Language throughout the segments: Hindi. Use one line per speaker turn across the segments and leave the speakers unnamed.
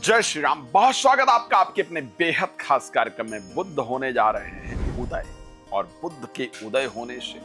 जय श्री राम। बहुत स्वागत आपका आपके अपने बेहद खास कार्यक्रम में। बुद्ध होने जा रहे हैं उदय, और बुद्ध के उदय होने से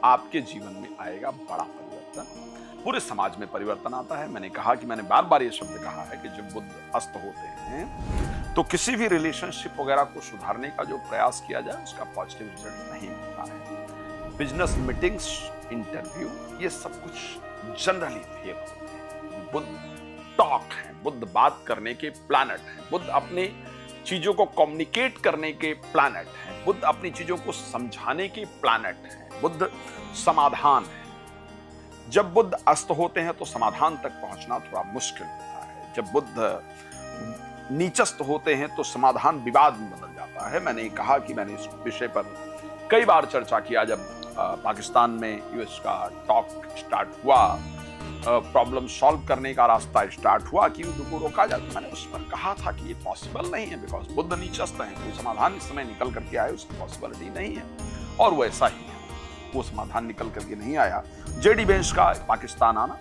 आपके जीवन में आएगा बड़ा परिवर्तन। पूरे समाज में परिवर्तन आता है। मैंने बार बार ये शब्द कहा है कि जब बुद्ध अस्त होते हैं तो किसी भी रिलेशनशिप वगैरह को सुधारने का जो प्रयास किया जाए उसका पॉजिटिव रिजल्ट नहीं मिलता है। बिजनेस मीटिंग्स, इंटरव्यू, ये सब कुछ जनरली फेल होते हैं। बुद्ध टॉक है, बुद्ध बात करने के प्लैनेट है, बुद्ध अपनी चीजों को कम्युनिकेट करने के प्लैनेट है, बुद्ध अपनी चीजों को समझाने के प्लैनेट है, बुद्ध समाधान है। जब बुद्ध अस्त होते हैं तो समाधान तक पहुंचना थोड़ा मुश्किल होता है। जब बुद्ध नीचस्त होते हैं तो समाधान विवाद में बदल जाता है। मैंने कहा कि मैंने इस विषय पर कई बार चर्चा किया। जब पाकिस्तान में यूएस का टॉक स्टार्ट हुआ, प्रॉब्लम सॉल्व करने का रास्ता स्टार्ट हुआ कि युद्ध को रोका जाए, तो मैंने उस पर कहा था कि ये पॉसिबल नहीं है, बिकॉज बुद्ध नीचस्त हैं। कोई समाधान इस समय निकल करके आए उसकी पॉसिबिलिटी नहीं है, और वो ऐसा ही है। वो समाधान निकल करके नहीं आया। जेडी वेंस का पाकिस्तान आना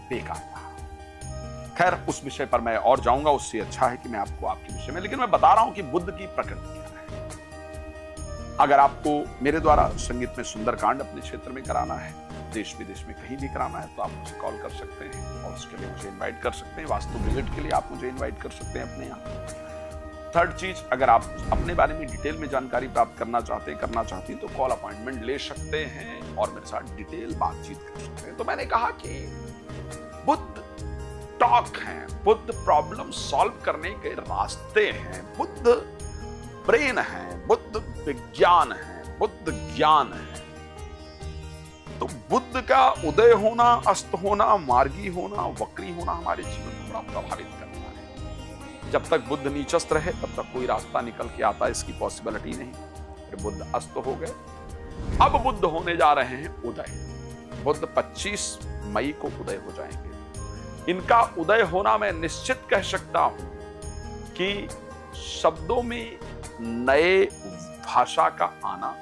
बेकार था। खैर, उस विषय पर मैं और जाऊंगा, उससे अच्छा है कि मैं आपको आपके विषय में, लेकिन मैं बता रहा हूं कि बुद्ध की प्रकृति क्या है। अगर आपको मेरे द्वारा संगीत में सुंदरकांड अपने क्षेत्र में कराना है, देश विदेश में कहीं भी कराना है, तो आप मुझे कॉल कर सकते हैं और उसके लिए मुझे इनवाइट कर सकते हैं। वास्तु विजिट के लिए आप मुझे इनवाइट कर सकते हैं अपने यहाँ। थर्ड चीज, अगर आप अपने बारे में डिटेल में जानकारी प्राप्त करना चाहते हैं तो कॉल अपॉइंटमेंट ले सकते हैं और मेरे साथ डिटेल बातचीत कर सकते हैं। तो मैंने कहा कि बुद्ध टॉक है, बुद्ध प्रॉब्लम सॉल्व करने के रास्ते हैं, बुद्ध ब्रेन है, बुद्ध विज्ञान है, बुद्ध ज्ञान है। तो बुद्ध का उदय होना, अस्त होना, मार्गी होना, वक्री होना हमारे जीवन को बड़ा प्रभावित करता है। जब तक बुद्ध नीचस्त रहे तब तक कोई रास्ता निकल के आता इसकी पॉसिबिलिटी नहीं। फिर बुद्ध अस्त हो गए, अब बुद्ध होने जा रहे हैं उदय। बुद्ध 25 मई को उदय हो जाएंगे। इनका उदय होना मैं निश्चित कह सकता हूं कि शब्दों में नए भाषा का आना,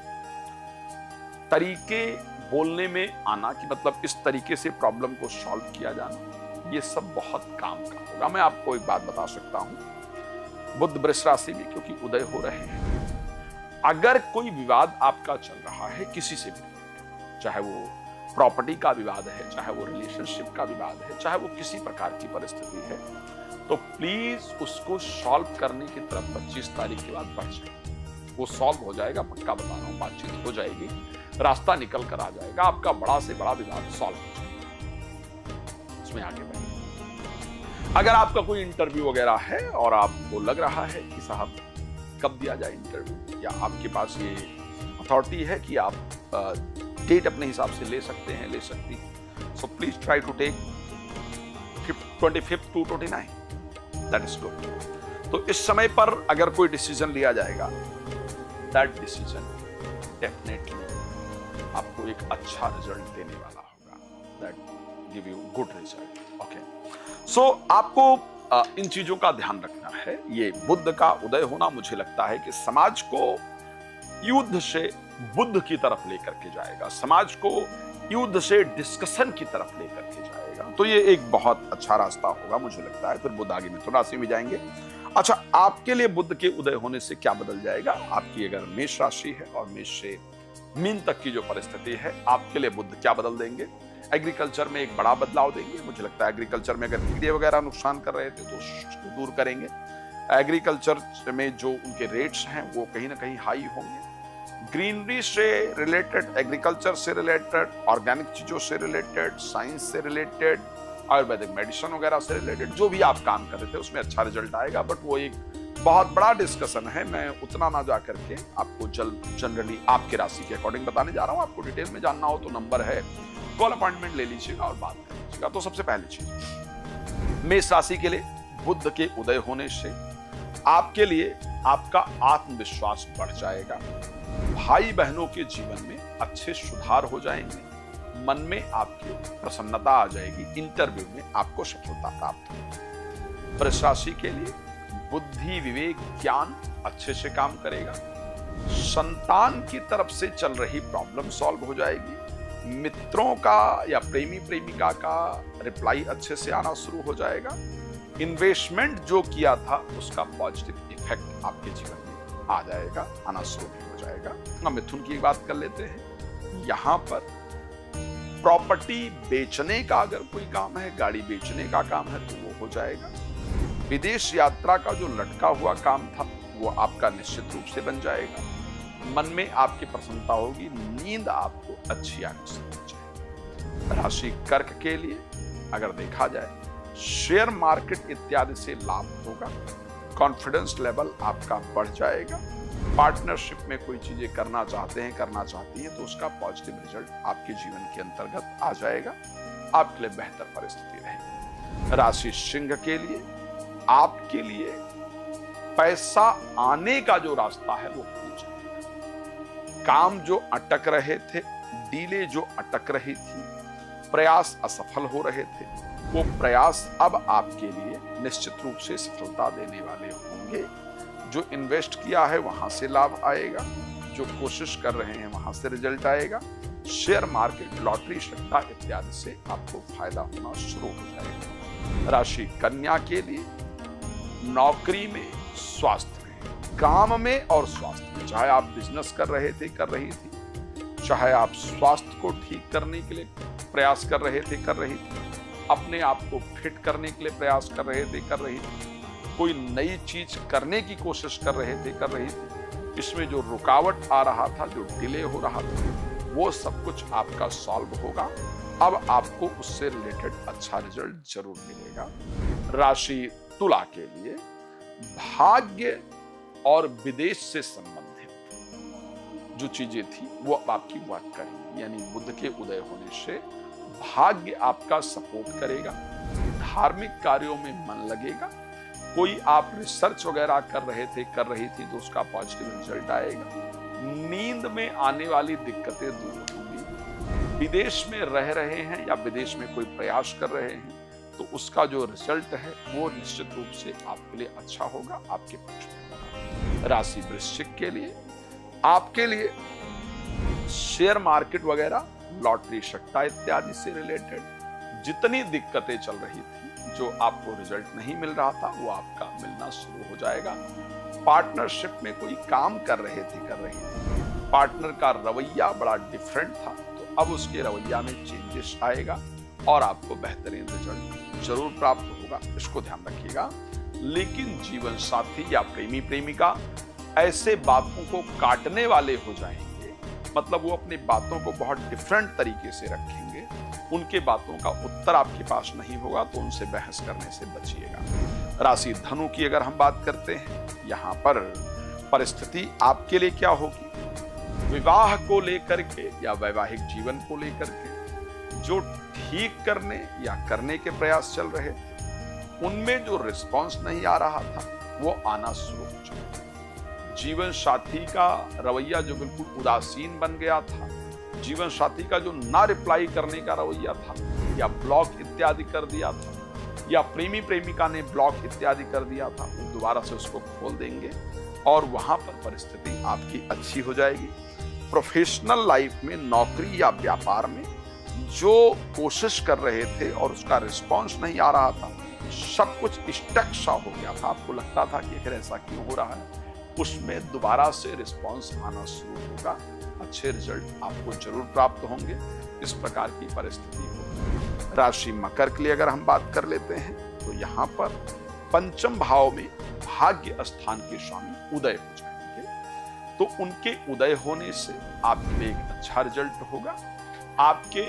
तरीके बोलने में आना, कि मतलब इस तरीके से प्रॉब्लम को सॉल्व किया जाना, ये सब बहुत काम का होगा। मैं आपको एक बात बता सकता हूं, बुद्ध वृष राशि में क्योंकि उदय हो रहे हैं, अगर कोई विवाद आपका चल रहा है किसी से भी, चाहे वो प्रॉपर्टी का विवाद है, चाहे वो रिलेशनशिप का विवाद है, चाहे वो किसी प्रकार की परिस्थिति है, तो प्लीज उसको सॉल्व करने की तरफ 25 तारीख के बाद बढ़ जाए। वो सॉल्व हो जाएगा, पक्का बता रहा हूं। बातचीत हो जाएगी, रास्ता निकल कर आ जाएगा, आपका बड़ा से बड़ा विवाद सॉल्व हो जाएगा। इसमें आगे बढ़िए। अगर आपका कोई इंटरव्यू वगैरह है और आपको लग रहा है कि साहब कब दिया जाए इंटरव्यू, या आपके पास ये अथॉरिटी है कि आप डेट अपने हिसाब से ले सकते हैं, ले सकती हैं, so please try to take 25 to 29, that is good. तो इस समय पर अगर कोई डिसीजन लिया जाएगा, दैट डिसीजन डेफिनेटली आपको एक अच्छा रिजल्ट देने वाला होगा, that give you good result. Okay, so आपको इन चीजों का ध्यान रखना है। ये बुद्ध का उदय होना मुझे लगता है कि समाज को युद्ध से बुद्ध की तरफ लेकर के जाएगा, समाज को युद्ध से डिस्कशन की तरफ लेकर के जाएगा। तो ये एक बहुत अच्छा रास्ता होगा मुझे लगता है। फिर बुद्ध आगे मिथुन राशि में जाएंगे। अच्छा, आपके लिए बुद्ध के उदय होने से क्या बदल जाएगा? आपकी अगर मेष राशि है और मेष से मीन तक की जो परिस्थिति है, आपके लिए बुद्ध क्या बदल देंगे? एग्रीकल्चर में एक बड़ा बदलाव देंगे। मुझे लगता है एग्रीकल्चर में अगर कीड़े वगैरह नुकसान कर रहे थे तो उसको दूर करेंगे। एग्रीकल्चर में जो उनके रेट्स हैं वो कहीं ना कहीं हाई होंगे। ग्रीनरी से रिलेटेड, एग्रीकल्चर से रिलेटेड, ऑर्गेनिक चीजों से रिलेटेड, साइंस से रिलेटेड, आयुर्वेदिक मेडिसिन वगैरह से रिलेटेड जो भी आप काम कर रहे थे उसमें अच्छा रिजल्ट आएगा। बट वो एक बहुत बड़ा डिस्कशन है, मैं उतना ना जा करके आपको जनरली आपके राशि के अकॉर्डिंग बताने जा रहा हूं। आपको डिटेल में जानना हो तो नंबर है, कॉल अपॉइंटमेंट ले लीजिएगा और बात कर लीजिएगा। तो सबसे पहली चीज, मेष राशि के लिए बुद्ध के उदय होने से आपके लिए आपका आत्मविश्वास बढ़ जाएगा। भाई बहनों के जीवन में अच्छे सुधार हो जाएंगे, मन में आपकी प्रसन्नता आ जाएगी, इंटरव्यू में आपको सफलता प्राप्त होगी। वृष राशि के लिए बुद्धि, विवेक, ज्ञान अच्छे से काम करेगा। संतान की तरफ से चल रही प्रॉब्लम सॉल्व हो जाएगी। मित्रों का या प्रेमी प्रेमिका का रिप्लाई अच्छे से आना शुरू हो जाएगा। इन्वेस्टमेंट जो किया था उसका पॉजिटिव इफेक्ट आपके जीवन में आ जाएगा, आना शुरू भी हो जाएगा। हम मिथुन की बात कर लेते हैं। यहाँ पर प्रॉपर्टी बेचने का अगर कोई काम है, गाड़ी बेचने का काम है, तो वो हो जाएगा। विदेश यात्रा का जो लटका हुआ काम था वो आपका निश्चित रूप से बन जाएगा। मन में आपकी प्रसन्नता होगी, नींद आपको अच्छी आने से हो जाएगी। राशि कर्क के लिए अगर देखा जाए, शेयर मार्केट इत्यादि से लाभ होगा, कॉन्फिडेंस लेवल आपका बढ़ जाएगा। पार्टनरशिप में कोई चीजें करना चाहते हैं, करना चाहती हैं, तो उसका पॉजिटिव रिजल्ट आपके जीवन के अंतर्गत आ जाएगा, आपके लिए बेहतर परिस्थिति रहेगी। राशि सिंह के लिए आपके लिए पैसा आने का जो रास्ता है वो खुल जाएगा। काम जो अटक रहे थे, डीले जो अटक रही थी, प्रयास असफल हो रहे थे, वो प्रयास अब आपके लिए निश्चित रूप से सफलता देने वाले होंगे। जो इन्वेस्ट किया है वहां से लाभ आएगा, जो कोशिश कर रहे हैं वहां से रिजल्ट आएगा। शेयर मार्केट, लॉटरी, सट्टा इत्यादि से आपको फायदा होना शुरू हो जाएगा। राशि कन्या के लिए नौकरी में, स्वास्थ्य में, काम में और स्वास्थ्य में, चाहे आप बिजनेस कर रहे थे, कर रही थी, चाहे आप स्वास्थ्य को ठीक करने के लिए प्रयास कर रहे थे, कर रही थी, अपने आप को फिट करने के लिए प्रयास कर रहे थे, कर रही थी, कोई नई चीज करने की कोशिश कर रहे थे, कर रही थी, इसमें जो रुकावट आ रहा था, जो डिले हो रहा था, वो सब कुछ आपका सॉल्व होगा। अब आपको उससे रिलेटेड अच्छा रिजल्ट जरूर मिलेगा। राशि तुला के लिए भाग्य और विदेश से संबंधित जो चीजें थी वो अब आपकी वर्क करेंगी, यानी बुध के उदय होने से भाग्य आपका सपोर्ट करेगा, धार्मिक कार्यों में मन लगेगा। कोई आप रिसर्च वगैरह कर रहे थे, कर रही थी, तो उसका पॉजिटिव रिजल्ट आएगा। नींद में आने वाली दिक्कतें दूर होंगी। विदेश में रह रहे हैं या विदेश में कोई प्रयास कर रहे हैं, तो उसका जो रिजल्ट है वो निश्चित रूप से आपके लिए अच्छा होगा, आपके पक्ष में होगा। राशि वृश्चिक के लिए आपके लिए शेयर मार्केट वगैरह, लॉटरी, सट्टा इत्यादि से रिलेटेड जितनी दिक्कतें चल रही थी, जो आपको रिजल्ट नहीं मिल रहा था, वो आपका मिलना शुरू हो जाएगा। पार्टनरशिप में कोई काम कर रहे थे, कर रही थी, पार्टनर का रवैया बड़ा डिफरेंट था, तो अब उसके रवैया में चेंजेस आएगा और आपको बेहतरीन रिजल्ट जरूर प्राप्त होगा, इसको ध्यान रखिएगा। लेकिन जीवन साथी या प्रेमी प्रेमिका ऐसे बातों को काटने वाले हो जाएंगे, मतलब वो अपनी बातों को बहुत डिफरेंट तरीके से रखेंगे, उनके बातों का उत्तर आपके पास नहीं होगा, तो उनसे बहस करने से बचिएगा। राशि धनु की अगर हम बात करते हैं, यहाँ पर परिस्थिति आपके लिए क्या होगी, विवाह को लेकर के या वैवाहिक जीवन को लेकर के जो ठीक करने या करने के प्रयास चल रहे थे, उनमें जो रिस्पॉन्स नहीं आ रहा था वो आना शुरू हो जाएगा। जीवन साथी का रवैया जो बिल्कुल उदासीन बन गया था, जीवन साथी का जो ना रिप्लाई करने का रवैया था या ब्लॉक इत्यादि कर दिया था, या प्रेमी प्रेमिका ने ब्लॉक इत्यादि कर दिया था, वो दोबारा से उसको खोल देंगे और वहां पर परिस्थिति आपकी अच्छी हो जाएगी। प्रोफेशनल लाइफ में, नौकरी या व्यापार में जो कोशिश कर रहे थे और उसका रिस्पॉन्स नहीं आ रहा था, सब कुछ स्टक सा हो गया था, आपको लगता था कि आखिर ऐसा क्यों हो रहा है, उसमें दोबारा से रिस्पॉन्स आना शुरू होगा, अच्छे रिजल्ट आपको जरूर प्राप्त होंगे। इस प्रकार की परिस्थिति होगी। राशि मकर के लिए अगर हम बात कर लेते हैं, तो यहाँ पर पंचम भाव में भाग्य स्थान के स्वामी उदय हो जाएंगे, तो उनके उदय होने से आपके लिए एक अच्छा रिजल्ट होगा। आपके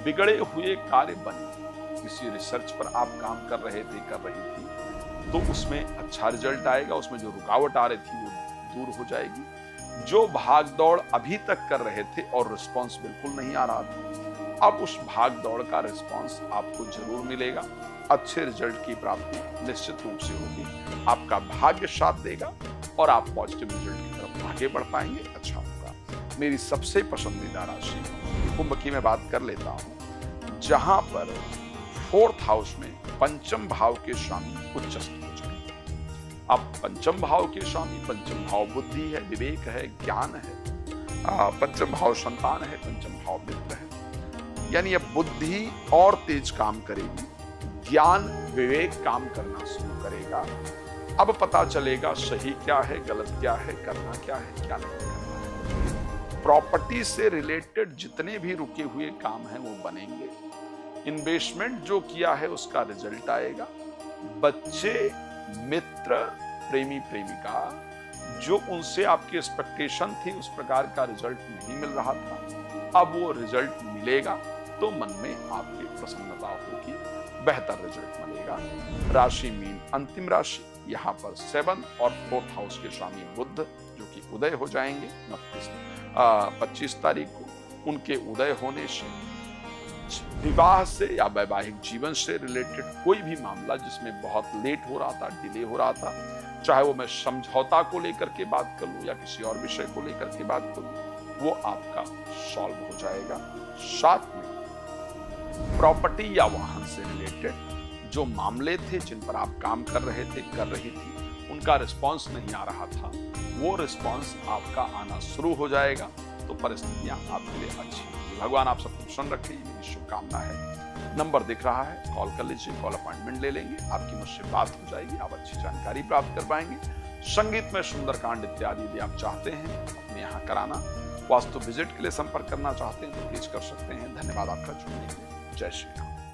बिगड़े हुए कार्य बने, किसी रिसर्च पर आप काम कर रहे थे, कर रही थी, तो उसमें अच्छा रिजल्ट आएगा, उसमें जो रुकावट आ रही थी वो दूर हो जाएगी। जो भाग दौड़ अभी तक कर रहे थे और रिस्पॉन्स बिल्कुल नहीं आ रहा था, अब उस भाग दौड़ का रिस्पॉन्स आपको जरूर मिलेगा, अच्छे रिजल्ट की प्राप्ति निश्चित रूप से होगी, आपका भाग्य साथ देगा और आप पॉजिटिव रिजल्ट की तरफ आगे बढ़ पाएंगे, अच्छा होगा। मेरी सबसे पसंदीदा राशि कुंभ की मैं बात कर लेता हूं, जहां पर 4th हाउस में पंचम भाव के स्वामी उच्चस्थ हो जाएंगे। अब पंचम भाव के स्वामी, पंचम भाव बुद्धि है, विवेक है, ज्ञान है, पंचम भाव संतान है, पंचम भाव मित्र है, यानी अब बुद्धि और तेज काम करेगी, ज्ञान विवेक काम करना शुरू करेगा। अब पता चलेगा सही क्या है, गलत क्या है, करना क्या है, क्या नहीं करना है। प्रॉपर्टी से रिलेटेड जितने भी रुके हुए काम हैं वो बनेंगे। इन्वेस्टमेंट जो किया है उसका रिजल्ट आएगा। बच्चे, मित्र, प्रेमी प्रेमिका जो उनसे आपकी एक्सपेक्टेशन थी उस प्रकार का रिजल्ट नहीं मिल रहा था, अब वो रिजल्ट मिलेगा तो मन में आपकी प्रसन्नता होगी, बेहतर रिजल्ट मिलेगा। राशि मीन अंतिम राशि, यहाँ पर 7 और 4th हाउस के स्वामी बुध जो कि उदय हो जाएंगे 25 तारीख को। उनके उदय होने से विवाह से या वैवाहिक जीवन से रिलेटेड कोई भी मामला जिसमें बहुत लेट हो रहा था, डिले हो रहा था, चाहे वो मैं समझौता को लेकर के बात करूं या किसी और विषय को लेकर के बात करूं, वो आपका सॉल्व हो जाएगा। साथ में प्रॉपर्टी या वाहन से रिलेटेड जो मामले थे जिन पर आप काम कर रहे थे, कर रही थी, उनका रिस्पांस नहीं आ रहा था, वो रिस्पांस आपका आना शुरू हो जाएगा। तो परिस्थितियां आपके लिए अच्छी होंगी। भगवान आप सबको प्रसन्न रखे, मेरी शुभकामना है। नंबर दिख रहा है, कॉल कर लीजिए, कॉल अपॉइंटमेंट ले लेंगे, आपकी मुझसे बात हो जाएगी, आप अच्छी जानकारी प्राप्त कर पाएंगे। संगीत में सुंदरकांड इत्यादि यदि आप चाहते हैं अपने यहाँ कराना, वास्तु विजिट के लिए संपर्क करना चाहते हैं तो प्लीज कर सकते हैं। धन्यवाद आपका जुड़ने के लिए। जय श्री राम।